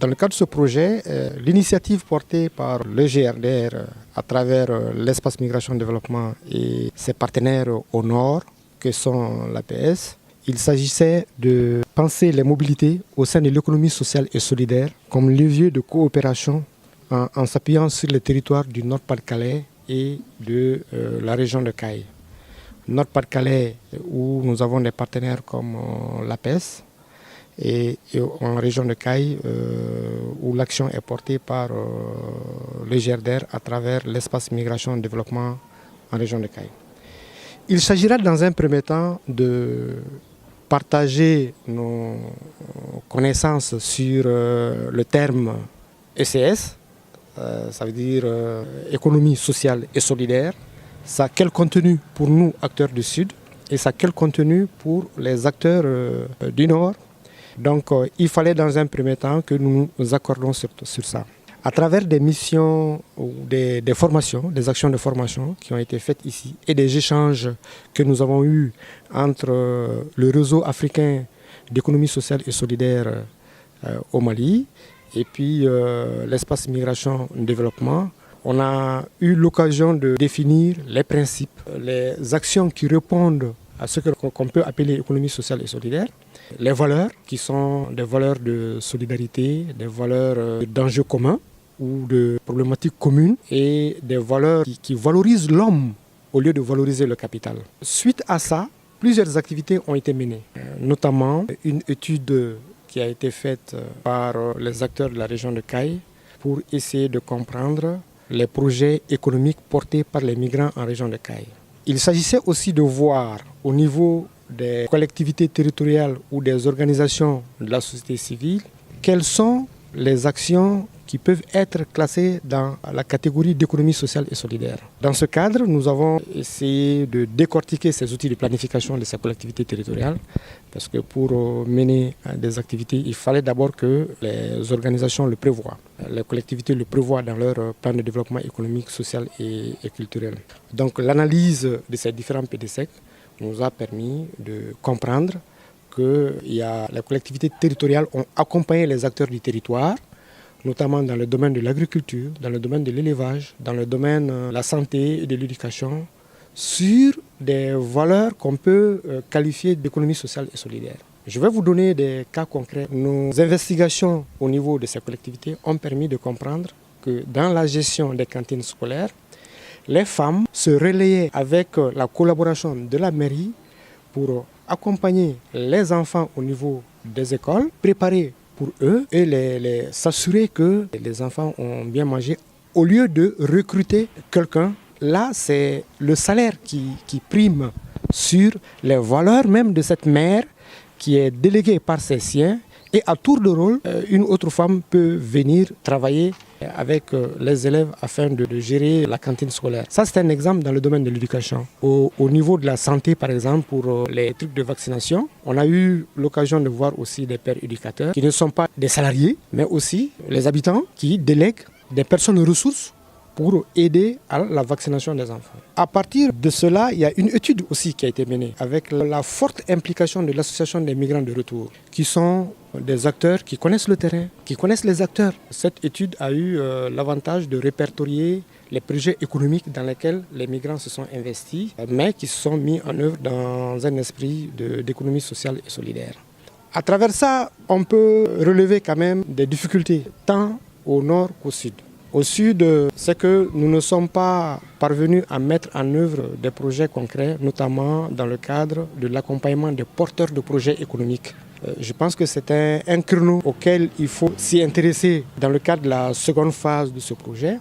Dans le cadre de ce projet, l'initiative portée par le GRDR à travers l'espace migration développement et ses partenaires au nord, que sont l'APS, il s'agissait de penser les mobilités au sein de l'économie sociale et solidaire comme levier de coopération en s'appuyant sur les territoires du Nord-Pas-de-Calais et de la région de Caille. Nord-Pas-de-Calais, où nous avons des partenaires comme l'APS, et en région de Caille, où l'action est portée par le GRDR à travers l'espace migration et développement en région de Caille. Il s'agira dans un premier temps de partager nos connaissances sur le terme ECS, ça veut dire économie sociale et solidaire. Ça a quel contenu pour nous, acteurs du Sud, et ça a quel contenu pour les acteurs du Nord. Donc il fallait dans un premier temps que nous nous accordons sur ça. À travers des missions ou des formations, des actions de formation qui ont été faites ici et des échanges que nous avons eus entre le réseau africain d'économie sociale et solidaire au Mali et puis l'espace migration et développement, on a eu l'occasion de définir les principes, les actions qui répondent à ce qu'on peut appeler économie sociale et solidaire, les valeurs qui sont des valeurs de solidarité, des valeurs d'enjeux communs ou de problématiques communes et des valeurs qui valorisent l'homme au lieu de valoriser le capital. Suite à ça, plusieurs activités ont été menées, notamment une étude qui a été faite par les acteurs de la région de Caille pour essayer de comprendre les projets économiques portés par les migrants en région de Caille. Il s'agissait aussi de voir au niveau des collectivités territoriales ou des organisations de la société civile quelles sont les actions qui peuvent être classées dans la catégorie d'économie sociale et solidaire. Dans ce cadre, nous avons essayé de décortiquer ces outils de planification de ces collectivités territoriales parce que pour mener des activités, il fallait d'abord que les organisations le prévoient. Les collectivités le prévoient dans leur plan de développement économique, social et culturel. Donc l'analyse de ces différents PDSEC nous a permis de comprendre que les collectivités territoriales ont accompagné les acteurs du territoire, notamment dans le domaine de l'agriculture, dans le domaine de l'élevage, dans le domaine de la santé et de l'éducation, sur des valeurs qu'on peut qualifier d'économie sociale et solidaire. Je vais vous donner des cas concrets. Nos investigations au niveau de ces collectivités ont permis de comprendre que dans la gestion des cantines scolaires, les femmes se relayaient avec la collaboration de la mairie pour accompagner les enfants au niveau des écoles, préparer pour eux et s'assurer que les enfants ont bien mangé au lieu de recruter quelqu'un. Là, c'est le salaire qui prime sur les valeurs même de cette mère qui est déléguée par ses siens. Et à tour de rôle, une autre femme peut venir travailler avec les élèves afin de gérer la cantine scolaire. Ça, c'est un exemple dans le domaine de l'éducation. Au niveau de la santé, par exemple, pour les trucs de vaccination, on a eu l'occasion de voir aussi des pères éducateurs qui ne sont pas des salariés, mais aussi les habitants qui délèguent des personnes ressources pour aider à la vaccination des enfants. À partir de cela, il y a une étude aussi qui a été menée avec la forte implication de l'association des migrants de retour, qui sont des acteurs qui connaissent le terrain, qui connaissent les acteurs. Cette étude a eu l'avantage de répertorier les projets économiques dans lesquels les migrants se sont investis, mais qui se sont mis en œuvre dans un esprit d'économie sociale et solidaire. À travers ça, on peut relever quand même des difficultés, tant au nord qu'au sud. Au sud, c'est que nous ne sommes pas parvenus à mettre en œuvre des projets concrets, notamment dans le cadre de l'accompagnement des porteurs de projets économiques. Je pense que c'est un créneau auquel il faut s'y intéresser dans le cadre de la seconde phase de ce projet.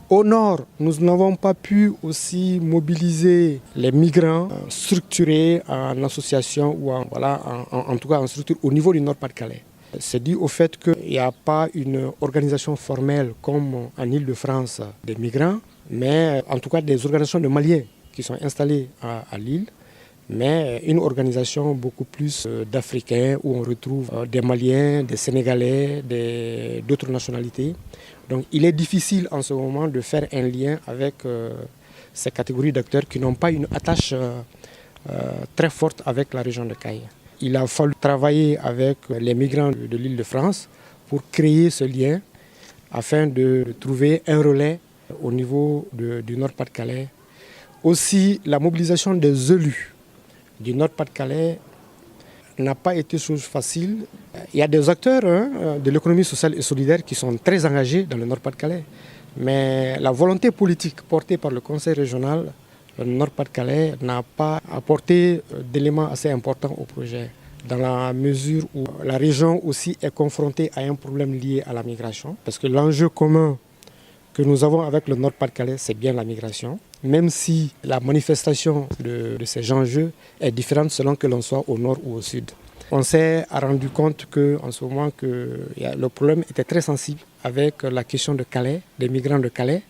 Au nord, nous n'avons pas pu aussi mobiliser les migrants structurés en association ou en tout cas en structure au niveau du Nord-Pas-de-Calais. C'est dû au fait qu'il n'y a pas une organisation formelle comme en Île-de-France des migrants, mais en tout cas des organisations de Maliens qui sont installées à l'île, mais une organisation beaucoup plus d'Africains où on retrouve des Maliens, des Sénégalais, d'autres nationalités. Donc il est difficile en ce moment de faire un lien avec ces catégories d'acteurs qui n'ont pas une attache très forte avec la région de Caille. Il a fallu travailler avec les migrants de l'Île-de-France pour créer ce lien afin de trouver un relais au niveau du Nord-Pas-de-Calais. Aussi, la mobilisation des élus du Nord-Pas-de-Calais n'a pas été chose facile. Il y a des acteurs de l'économie sociale et solidaire qui sont très engagés dans le Nord-Pas-de-Calais. Mais la volonté politique portée par le Conseil régional, le Nord-Pas-de-Calais, n'a pas apporté d'éléments assez importants au projet, dans la mesure où la région aussi est confrontée à un problème lié à la migration. Parce que l'enjeu commun que nous avons avec le Nord-Pas-de-Calais, c'est bien la migration. Même si la manifestation de ces enjeux est différente selon que l'on soit au nord ou au sud. On s'est rendu compte qu'en ce moment, le problème était très sensible avec la question de Calais, des migrants de Calais,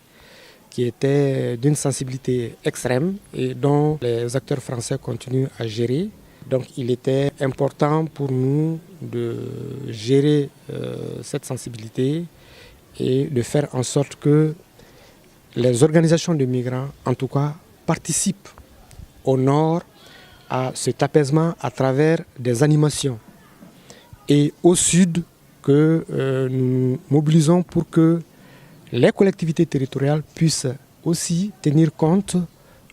qui était d'une sensibilité extrême et dont les acteurs français continuent à gérer. Donc il était important pour nous de gérer cette sensibilité et de faire en sorte que les organisations de migrants, en tout cas, participent au nord à cet apaisement à travers des animations. Et au sud, que nous mobilisons pour que les collectivités territoriales puissent aussi tenir compte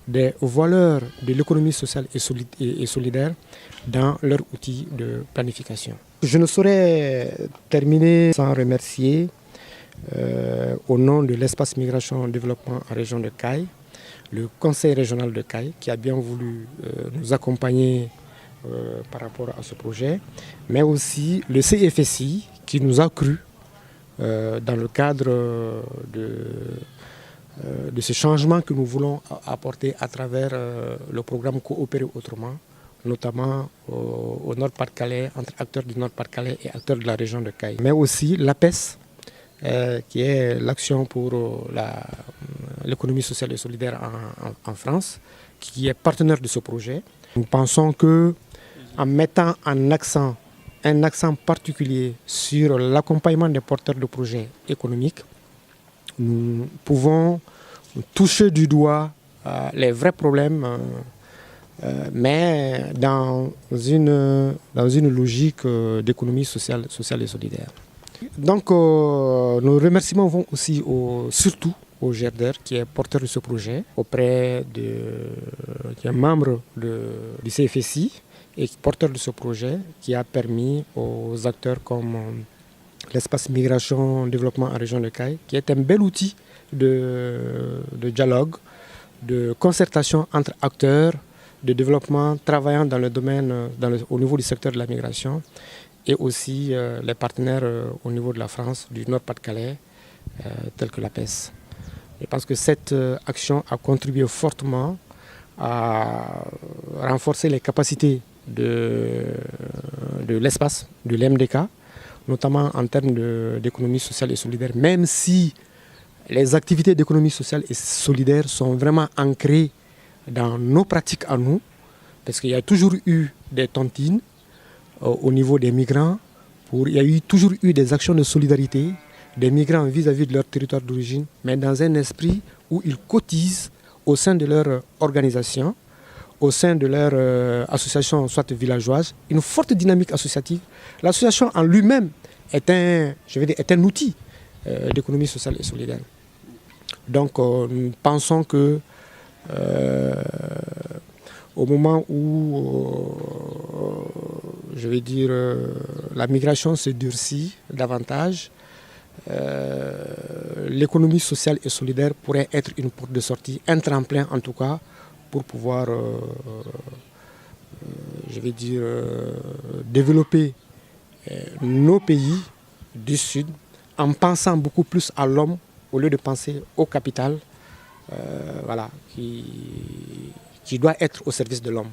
des valeurs de l'économie sociale et solidaire dans leurs outils de planification. Je ne saurais terminer sans remercier au nom de l'espace migration développement en région de Caille, le conseil régional de Caille qui a bien voulu nous accompagner par rapport à ce projet, mais aussi le CFSI qui nous a cru dans le cadre de ce changement que nous voulons apporter à travers le programme Coopérer autrement, notamment au Nord-Pas-de-Calais, entre acteurs du Nord-Pas-de-Calais et acteurs de la région de Caille, mais aussi l'APES, qui est l'action pour l'économie sociale et solidaire en France, qui est partenaire de ce projet. Nous pensons qu'en mettant un accent particulier sur l'accompagnement des porteurs de projets économiques, nous pouvons toucher du doigt les vrais problèmes, mais dans une logique d'économie sociale et solidaire. Donc nos remerciements vont aussi surtout au GERDER qui est porteur de ce projet, qui est membre du CFSI et porteur de ce projet qui a permis aux acteurs comme l'espace migration développement en région de Caille, qui est un bel outil de dialogue, de concertation entre acteurs, de développement travaillant dans le domaine, au niveau du secteur de la migration, et aussi les partenaires au niveau de la France, du Nord-Pas-de-Calais, tels que l'APES. Je pense que cette action a contribué fortement à renforcer les capacités de l'espace, de l'MDK, notamment en termes d'économie sociale et solidaire, même si les activités d'économie sociale et solidaire sont vraiment ancrées dans nos pratiques à nous, parce qu'il y a toujours eu des tontines au niveau des migrants, il y a toujours eu des actions de solidarité des migrants vis-à-vis de leur territoire d'origine, mais dans un esprit où ils cotisent au sein de leur organisation, au sein de leur association, soit villageoise, une forte dynamique associative. L'association en lui-même est un outil d'économie sociale et solidaire. Donc nous pensons que au moment où la migration se durcit davantage, l'économie sociale et solidaire pourrait être une porte de sortie, un tremplin en tout cas, pour pouvoir développer nos pays du Sud en pensant beaucoup plus à l'homme au lieu de penser au capital qui doit être au service de l'homme.